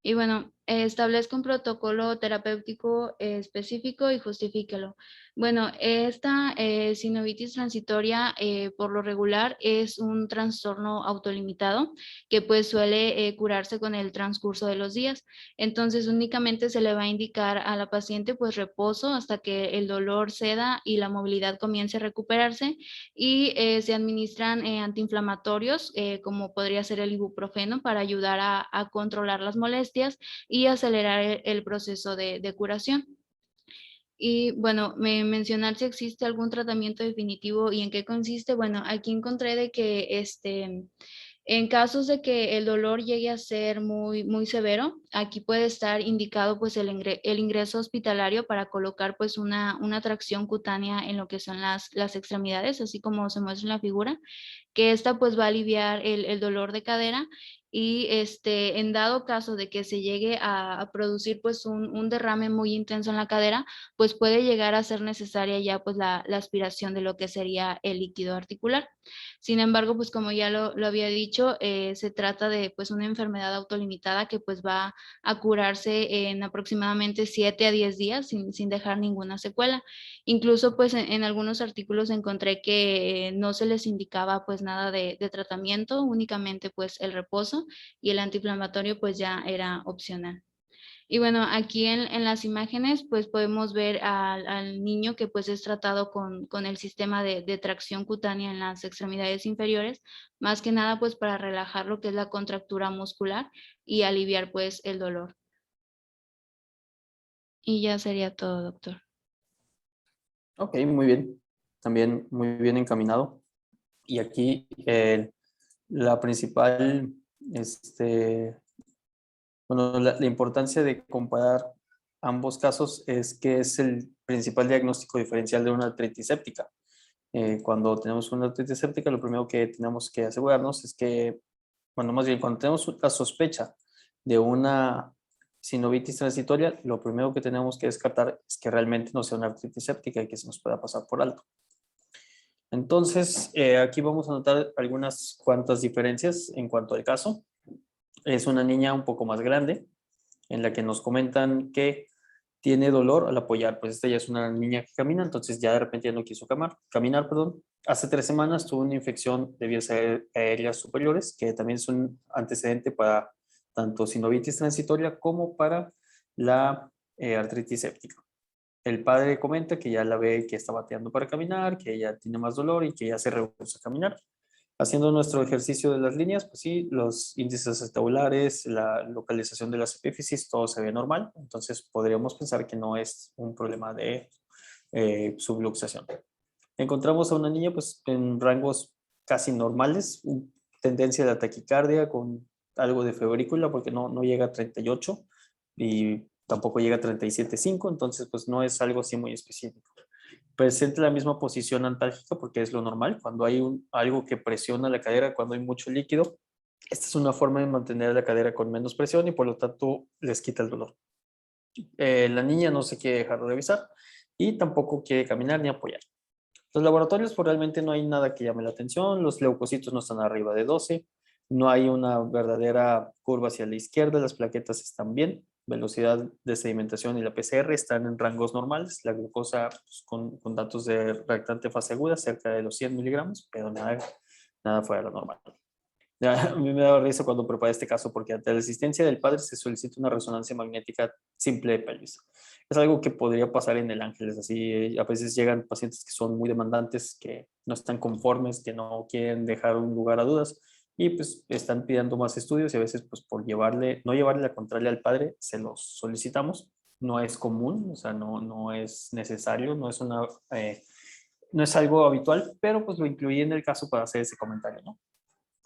Y bueno, establezca un protocolo terapéutico específico y justifíquelo. Bueno, esta sinovitis transitoria por lo regular es un trastorno autolimitado que pues suele curarse con el transcurso de los días. Entonces únicamente se le va a indicar a la paciente pues reposo hasta que el dolor ceda y la movilidad comience a recuperarse y se administran antiinflamatorios como podría ser el ibuprofeno para ayudar a controlar las molestias y acelerar el proceso de curación. Y bueno, mencionar si existe algún tratamiento definitivo y en qué consiste. Bueno, aquí encontré de que en casos de que el dolor llegue a ser muy severo, aquí puede estar indicado pues el ingreso hospitalario para colocar pues una tracción cutánea en lo que son las extremidades, así como se muestra en la figura, que esta pues va a aliviar el dolor de cadera y en dado caso de que se llegue a producir pues un derrame muy intenso en la cadera, pues puede llegar a ser necesaria ya pues la aspiración de lo que sería el líquido articular. Sin embargo, pues como ya lo había dicho, se trata de pues una enfermedad autolimitada que pues va a curarse en aproximadamente 7 a 10 días sin dejar ninguna secuela. Incluso pues en algunos artículos encontré que no se les indicaba pues nada de tratamiento, únicamente pues el reposo y el antiinflamatorio pues ya era opcional. Y bueno, aquí en las imágenes pues podemos ver al niño que pues es tratado con el sistema de tracción cutánea en las extremidades inferiores, más que nada pues para relajar lo que es la contractura muscular y aliviar pues el dolor. Y ya sería todo, doctor. Ok, muy bien. También muy bien encaminado. Y aquí la principal, bueno, la importancia de comparar ambos casos es que es el principal diagnóstico diferencial de una artritis séptica. Cuando tenemos una artritis séptica, lo primero que tenemos que asegurarnos es que, bueno, más bien cuando tenemos la sospecha de una sinovitis transitoria, lo primero que tenemos que descartar es que realmente no sea una artritis séptica y que se nos pueda pasar por alto. Entonces, aquí vamos a notar algunas cuantas diferencias en cuanto al caso. Es una niña un poco más grande, en la que nos comentan que tiene dolor al apoyar. Pues esta ya es una niña que camina, entonces ya de repente ya no quiso caminar, perdón. Hace 3 semanas tuvo una infección de vías aéreas superiores, que también es un antecedente para tanto sinovitis transitoria como para la artritis séptica. El padre comenta que ya la ve que está bateando para caminar, que ya tiene más dolor y que ya se rehúsa a caminar. Haciendo nuestro ejercicio de las líneas, pues sí, los índices acetaulares, la localización de las epífisis, todo se ve normal. Entonces podríamos pensar que no es un problema de subluxación. Encontramos a una niña pues en rangos casi normales, tendencia de la taquicardia con algo de febrícula porque no llega a 38 y tampoco llega a 37.5, entonces pues no es algo así muy específico. Presenta la misma posición antálgica porque es lo normal, cuando hay algo que presiona la cadera, cuando hay mucho líquido, esta es una forma de mantener la cadera con menos presión y por lo tanto les quita el dolor. La niña no se quiere dejar de revisar y tampoco quiere caminar ni apoyar. Los laboratorios, pues realmente no hay nada que llame la atención, los leucocitos no están arriba de 12, no hay una verdadera curva hacia la izquierda, las plaquetas están bien, velocidad de sedimentación y la PCR están en rangos normales, la glucosa pues, con datos de reactante fase aguda cerca de los 100 miligramos, pero nada fuera de lo normal. A mí me da risa cuando preparé este caso porque ante la asistencia del padre se solicita una resonancia magnética simple de pelvis. Es algo que podría pasar en el Ángeles, así a veces llegan pacientes que son muy demandantes, que no están conformes, que no quieren dejar un lugar a dudas y pues están pidiendo más estudios y a veces pues por no llevarle la contraria al padre se los solicitamos. No es común, o sea, no es necesario, no es algo habitual, pero pues lo incluí en el caso para hacer ese comentario, ¿no?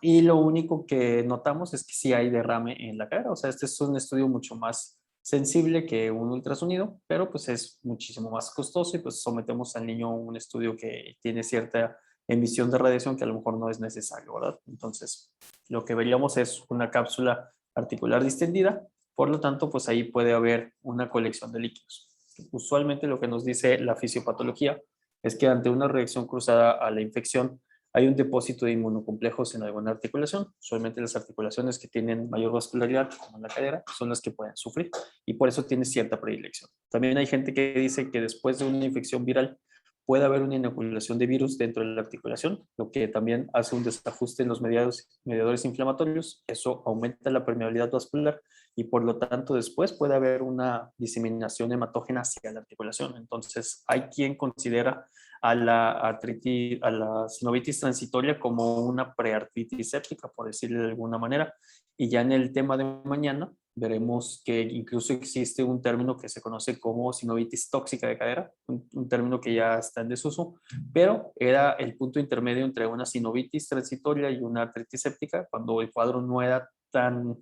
Y lo único que notamos es que sí hay derrame en la cadera. O sea, este es un estudio mucho más sensible que un ultrasonido, pero pues es muchísimo más costoso y pues sometemos al niño a un estudio que tiene cierta emisión de radiación que a lo mejor no es necesario, ¿verdad? Entonces, lo que veríamos es una cápsula articular distendida, por lo tanto, pues ahí puede haber una colección de líquidos. Usualmente lo que nos dice la fisiopatología es que ante una reacción cruzada a la infección, hay un depósito de inmunocomplejos en alguna articulación. Usualmente las articulaciones que tienen mayor vascularidad, como la cadera, son las que pueden sufrir y por eso tiene cierta predilección. También hay gente que dice que después de una infección viral puede haber una inoculación de virus dentro de la articulación, lo que también hace un desajuste en los mediadores inflamatorios. Eso aumenta la permeabilidad vascular y por lo tanto después puede haber una diseminación hematógena hacia la articulación. Entonces hay quien considera a la sinovitis transitoria como una preartritis séptica, por decirlo de alguna manera. Y ya en el tema de mañana veremos que incluso existe un término que se conoce como sinovitis tóxica de cadera, un término que ya está en desuso, pero era el punto intermedio entre una sinovitis transitoria y una artritis séptica, cuando el cuadro no era tan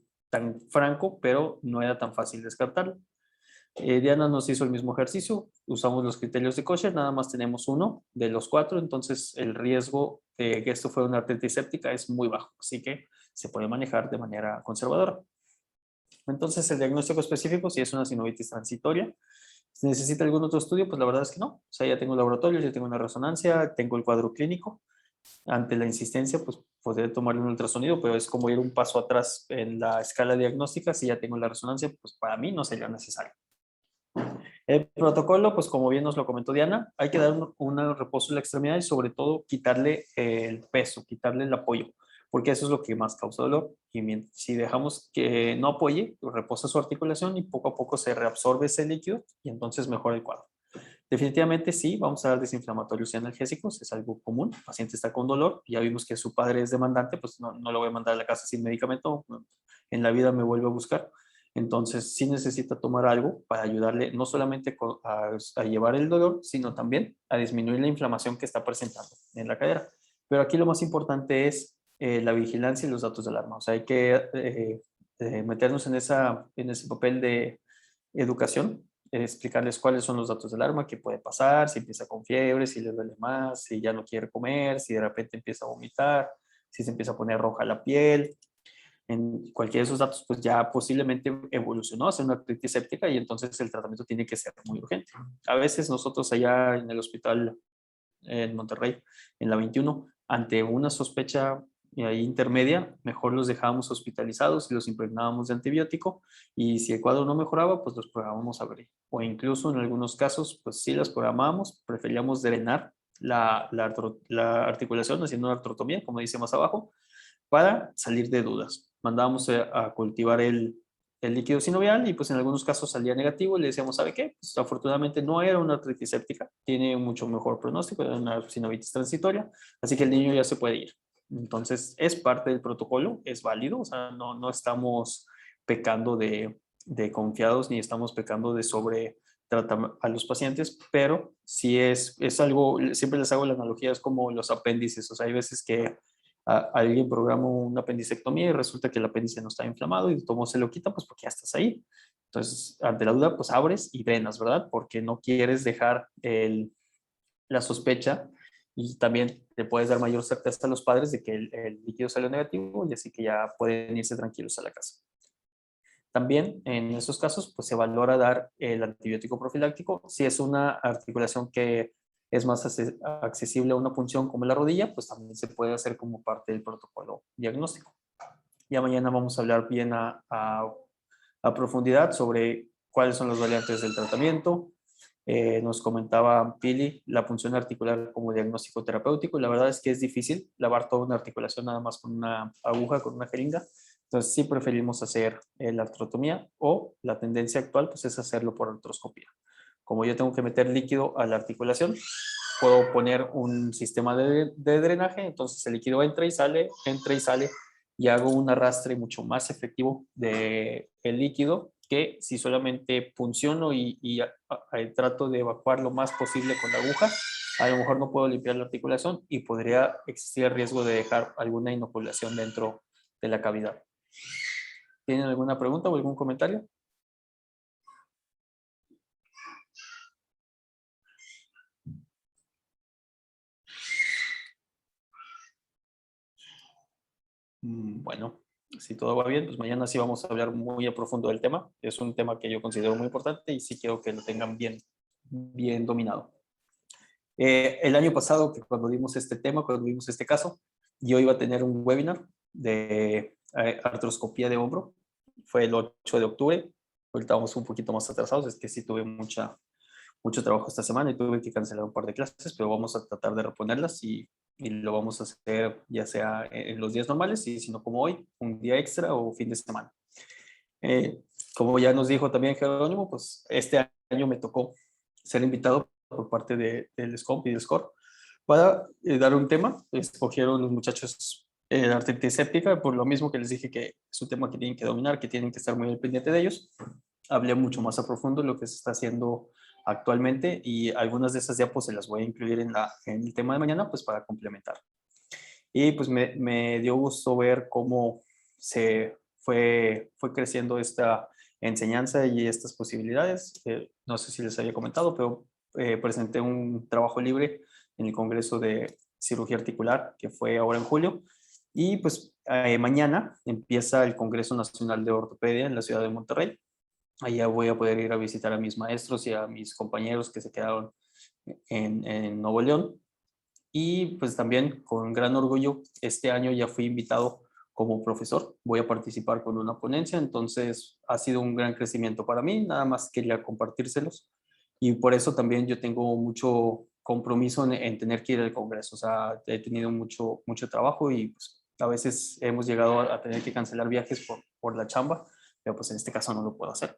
franco, pero no era tan fácil descartarlo. Diana nos hizo el mismo ejercicio, usamos los criterios de Kosher, nada más tenemos uno de los 4, entonces el riesgo de que esto fuera una artritis séptica es muy bajo, así que se puede manejar de manera conservadora. Entonces el diagnóstico específico, si es una sinovitis transitoria, si necesita algún otro estudio, pues la verdad es que no. O sea, ya tengo laboratorios, ya tengo una resonancia, tengo el cuadro clínico. Ante la insistencia, pues podré tomarle un ultrasonido, pero es como ir un paso atrás en la escala diagnóstica. Si ya tengo la resonancia, pues para mí no sería necesario. El protocolo, pues como bien nos lo comentó Diana, hay que dar un reposo en la extremidad y sobre todo quitarle el peso, quitarle el apoyo, porque eso es lo que más causa dolor. Y si dejamos que no apoye, pues reposa su articulación y poco a poco se reabsorbe ese líquido y entonces mejora el cuadro. Definitivamente sí, vamos a dar desinflamatorios y analgésicos, es algo común. El paciente está con dolor, ya vimos que su padre es demandante, pues no lo voy a mandar a la casa sin medicamento, en la vida me vuelve a buscar. Entonces sí necesita tomar algo para ayudarle no solamente a llevar el dolor, sino también a disminuir la inflamación que está presentando en la cadera. Pero aquí lo más importante es la vigilancia y los datos de alarma. O sea, hay que meternos en ese papel de educación, explicarles cuáles son los datos de alarma, qué puede pasar, si empieza con fiebre, si le duele más, si ya no quiere comer, si de repente empieza a vomitar, si se empieza a poner roja la piel. En cualquiera de esos datos, pues ya posiblemente evolucionó a ser una artritis séptica y entonces el tratamiento tiene que ser muy urgente. A veces nosotros allá en el hospital en Monterrey, en la 21, ante una sospecha intermedia, mejor los dejábamos hospitalizados y los impregnábamos de antibiótico y si el cuadro no mejoraba, pues los programábamos a abrir. O incluso en algunos casos, pues sí las programábamos, preferíamos drenar la articulación haciendo una artrotomía, como dice más abajo, para salir de dudas. Mandábamos a cultivar el líquido sinovial y pues en algunos casos salía negativo y le decíamos, ¿sabe qué? Pues afortunadamente no era una artritis séptica, tiene mucho mejor pronóstico, era una sinovitis transitoria, así que el niño ya se puede ir. Entonces es parte del protocolo, es válido, o sea, no estamos pecando de confiados ni estamos pecando de sobre tratar a los pacientes, pero sí es algo, siempre les hago la analogía, es como los apéndices, o sea, hay veces que alguien programa una apendicectomía y resulta que el apéndice no está inflamado y cómo se lo quita, pues porque ya estás ahí. Entonces, ante la duda, pues abres y drenas, ¿verdad? Porque no quieres dejar la sospecha y también te puedes dar mayor certeza a los padres de que el líquido salió negativo y así que ya pueden irse tranquilos a la casa. También en esos casos, pues se valora dar el antibiótico profiláctico. Si es una articulación que es más accesible a una punción como la rodilla, pues también se puede hacer como parte del protocolo diagnóstico. Ya mañana vamos a hablar bien a profundidad sobre cuáles son las variantes del tratamiento. Nos comentaba Pili la punción articular como diagnóstico terapéutico y la verdad es que es difícil lavar toda una articulación nada más con una aguja, con una jeringa. Entonces sí preferimos hacer la artrotomía o la tendencia actual pues es hacerlo por artroscopía. Como yo tengo que meter líquido a la articulación, puedo poner un sistema de drenaje, entonces el líquido entra y sale y hago un arrastre mucho más efectivo del líquido que si solamente punciono y trato de evacuar lo más posible con la aguja, a lo mejor no puedo limpiar la articulación y podría existir el riesgo de dejar alguna inoculación dentro de la cavidad. ¿Tienen alguna pregunta o algún comentario? Bueno, si todo va bien, pues mañana sí vamos a hablar muy a profundo del tema. Es un tema que yo considero muy importante y sí quiero que lo tengan bien dominado. El año pasado, que cuando dimos este tema, cuando vimos este caso, yo iba a tener un webinar de artroscopía de hombro. Fue el 8 de octubre. Ahorita vamos un poquito más atrasados, es que sí tuve mucho trabajo esta semana y tuve que cancelar un par de clases, pero vamos a tratar de reponerlas y lo vamos a hacer ya sea en los días normales y si no como hoy, un día extra o fin de semana. Como ya nos dijo también Jerónimo, pues este año me tocó ser invitado por parte del SCOMP y del SCOR para dar un tema. Escogieron los muchachos la artritis séptica, por lo mismo que les dije que es un tema que tienen que dominar, que tienen que estar muy al pendiente de ellos. Hablé mucho más a profundo de lo que se está haciendo actualmente y algunas de esas diapos se las voy a incluir en el tema de mañana pues para complementar. Y pues me dio gusto ver cómo se fue creciendo esta enseñanza y estas posibilidades. No sé si les había comentado, pero presenté un trabajo libre en el Congreso de Cirugía Articular, que fue ahora en julio. Y pues mañana empieza el Congreso Nacional de Ortopedia en la ciudad de Monterrey. Allá voy a poder ir a visitar a mis maestros y a mis compañeros que se quedaron en Nuevo León. Y pues también con gran orgullo, este año ya fui invitado como profesor. Voy a participar con una ponencia, entonces ha sido un gran crecimiento para mí. Nada más quería compartírselos. Y por eso también yo tengo mucho compromiso en tener que ir al Congreso. O sea, he tenido mucho trabajo y pues, a veces hemos llegado a tener que cancelar viajes por la chamba, pero pues en este caso no lo puedo hacer.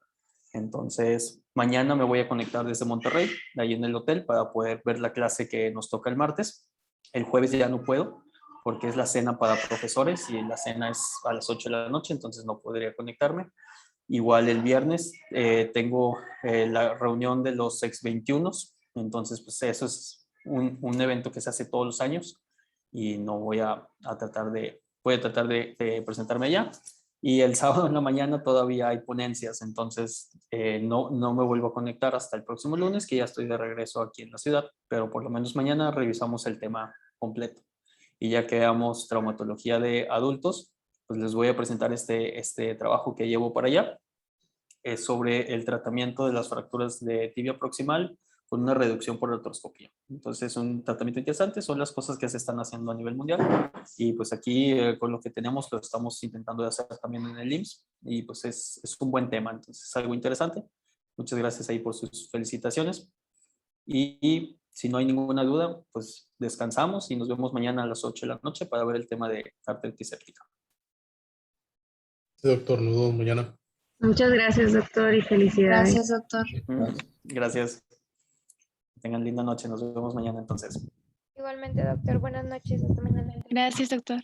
Entonces, mañana me voy a conectar desde Monterrey, ahí en el hotel, para poder ver la clase que nos toca el martes. El jueves ya no puedo, porque es la cena para profesores y la cena es a las 8 de la noche, entonces no podría conectarme. Igual el viernes tengo la reunión de los ex 21, entonces pues eso es un evento que se hace todos los años y no voy a tratar de presentarme allá. Y el sábado en la mañana todavía hay ponencias, entonces no me vuelvo a conectar hasta el próximo lunes, que ya estoy de regreso aquí en la ciudad, pero por lo menos mañana revisamos el tema completo. Y ya que veamos traumatología de adultos, pues les voy a presentar este trabajo que llevo para allá. Es sobre el tratamiento de las fracturas de tibia proximal con una reducción por artroscopía. Entonces es un tratamiento interesante, son las cosas que se están haciendo a nivel mundial y pues aquí con lo que tenemos lo estamos intentando de hacer también en el IMSS y pues es un buen tema, entonces es algo interesante. Muchas gracias ahí por sus felicitaciones y si no hay ninguna duda, pues descansamos y nos vemos mañana a las 8 de la noche para ver el tema de artritis séptica. Sí, doctor, nos vemos mañana. Muchas gracias, doctor, y felicidades. Gracias, doctor. Gracias. Tengan linda noche. Nos vemos mañana entonces. Igualmente, doctor. Buenas noches. Hasta mañana. Gracias, doctor.